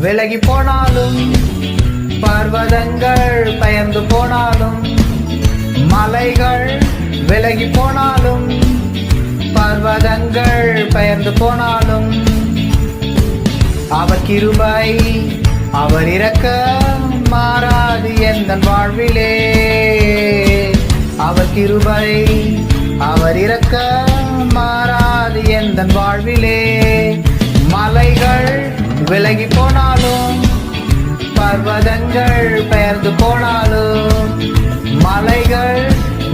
விலகி போனாலும், பர்வதங்கள் பெயர்ந்து போனாலும், மலைகள் விலகி போனாலும், பர்வதங்கள் பெயர்ந்து போனாலும், அவர் கிருபை அவர் இரக்கம் மாறாது எந்தன் வாழ்விலே. அவர் கிருபை அவர் இரக்கம் மாறாது எந்தன் வாழ்விலே. மலைகள் விலகி போனாலும், பர்வதங்கள் பெயர்ந்து போனாலும், மலைகள்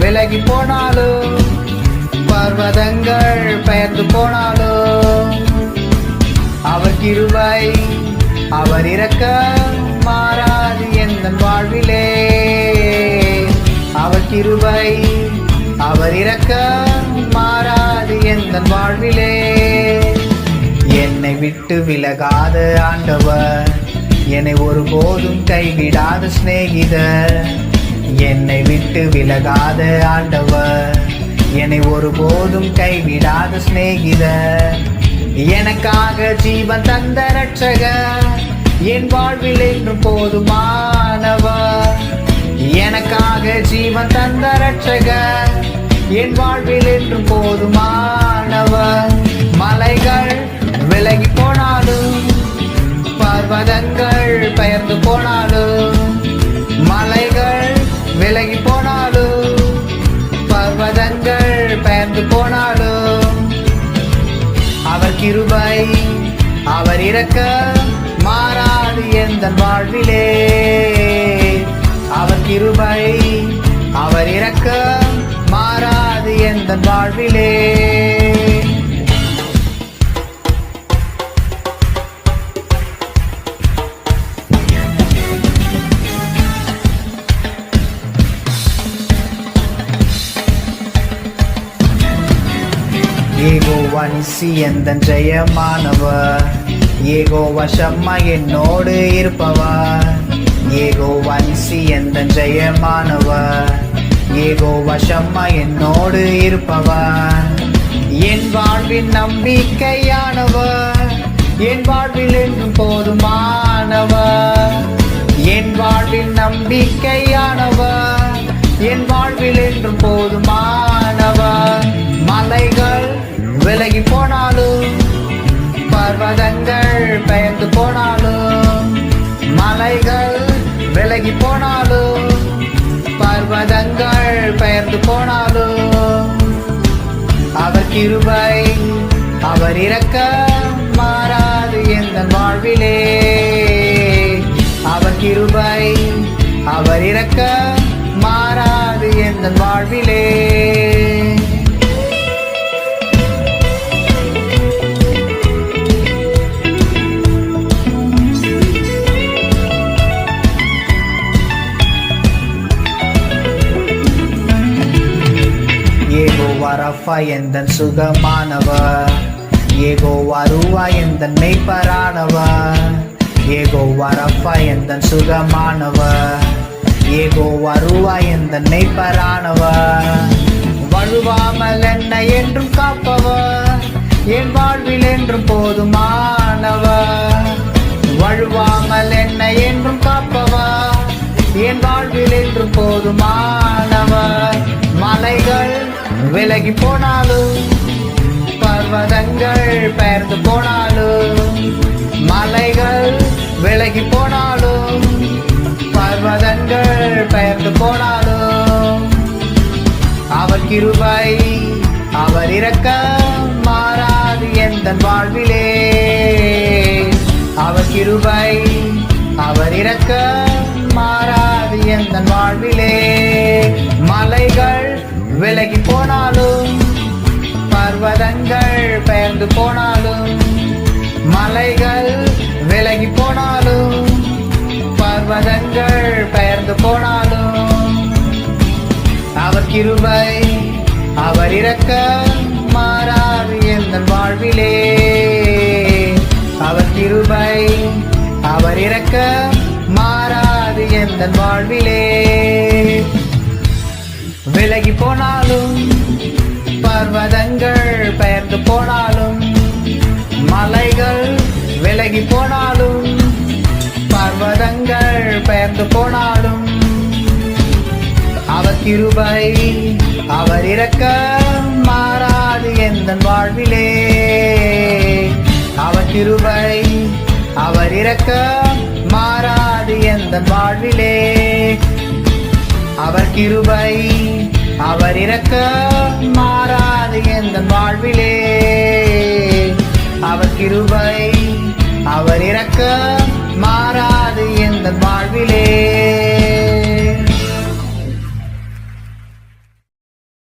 விலகி போனாலும், பர்வதங்கள் பெயர்ந்து போனாலும், அவர் கிருபை அவர் இரக்கம் மாறாது எந்தன் வாழ்விலே. அவர் கிருபை அவர் இரக்கம் மாறாது எந்தன் வாழ்விலே. என்னை விட்டு விலகாத ஆண்டவர், என்னை ஒருபோதும் கைவிடாத சிநேகிதர். என்னை விட்டு விலகாத ஆண்டவர், என்னை ஒருபோதும் கைவிடாத சிநேகிதர். எனக்காக ஜீவன் தந்த ரட்சகர், என் வாழ்வில் என்றும் போதுமானவர். எனக்காக ஜீவன் தந்த ரட்சகர், என் வாழ்வில் என்றும் போதுமானவர். மலைகள் விலகி போனாலும், பர்வதங்கள் பெயர்ந்து போனாலும், மலைகள் விலகி போனாலும், பர்வதங்கள் பெயர்ந்து போனாலும், அவர் கிருபை அவர் இரக்கம் மாறாது எந்தன் வாழ்விலே. அவர் கிருபை அவர் இரக்கம் மாறாது எந்தன் வாழ்விலே. யெகோவா நிசி எந்தன் ஜெயமானவர், யெகோவா ஷம்மா என்னோடு இருப்பவர். யெகோவா நிசி எந்தன் ஜெயமானவர், யெகோவா ஷம்மா என்னோடு இருப்பவர். என் வாழ்வின் நம்பிக்கையானவர், என் வாழ்வில் என்றும் போதுமானவர். என் வாழ்வின் நம்பிக்கையானவர், என் வாழ்வில் என்றும் போதுமானவர். மலைகள் விலகி போனாலும், பர்வதங்கள் பெயர்ந்து போனாலும், மலைகள் விலகி போனாலும், பர்வதங்கள் பெயர்ந்து போனாலும், அவர் கிருபை அவர் இரக்கம் மாறாது எந்தன் வாழ்விலே. அவர் கிருபை அவர் இரக்கம் மாறாது எந்தன் வாழ்விலே. யெகோவா ரஃபா எந்தன் சுகமானவர், யெகோவா ரூவா எந்தன் மெய்ப்பரானவர். யெகோவா ரஃபா எந்தன் சுகமானவர், யெகோவா ரூவா எந்தன் மெய்ப்பரானவர். வழுவாமல் என்னை என்றும் காப்பவர், என் வாழ்வில் என்றும் போதுமானவர். வழுவாமல் என்னை என்றும் காப்பவர், என் வாழ்வில் என்றும் போதுமானவர். மலைகள் விலகி போனாலும், பர்வதங்கள் பெயர்ந்து போனாலும், மலைகள் விலகி போனாலும், பர்வதங்கள் பெயர்ந்து போனாலும், அவர் கிருபை அவர் இரக்கம் மாறாது எந்தன் வாழ்விலே. அவர் கிருபை அவர் இரக்கம் மாறாது எந்தன் வாழ்விலே. மலைகள் விலகி போனாலும், பர்வதங்கள் பெயர்ந்து போனாலும், மலைகள் விலகி போனாலும், பர்வதங்கள் பெயர்ந்து போனாலும், அவர் கிருபை அவர் இரக்கம் மாறாது எந்தன் வாழ்விலே. அவர் கிருபை அவர் இரக்கம் மாறாது எந்தன் வாழ்விலே. விலகி போனாலும், பர்வதங்கள் பெயர்ந்து போனாலும், மலைகள் விலகி போனாலும், பர்வதங்கள் பெயர்ந்து போனாலும் அவர் கிருபை அவர் இரக்கம் மாறாது எந்தன் வாழ்விலே. அவர் கிருபை அவர் இரக்கம் மாறாது எந்தன் வாழ்விலே. அவர் கிருபை அவர் இரக்கம் மாறாது எந்தன் வாழ்விலே. அவர் கிருபை அவர் இரக்கம் மாறாது எந்தன் வாழ்விலே.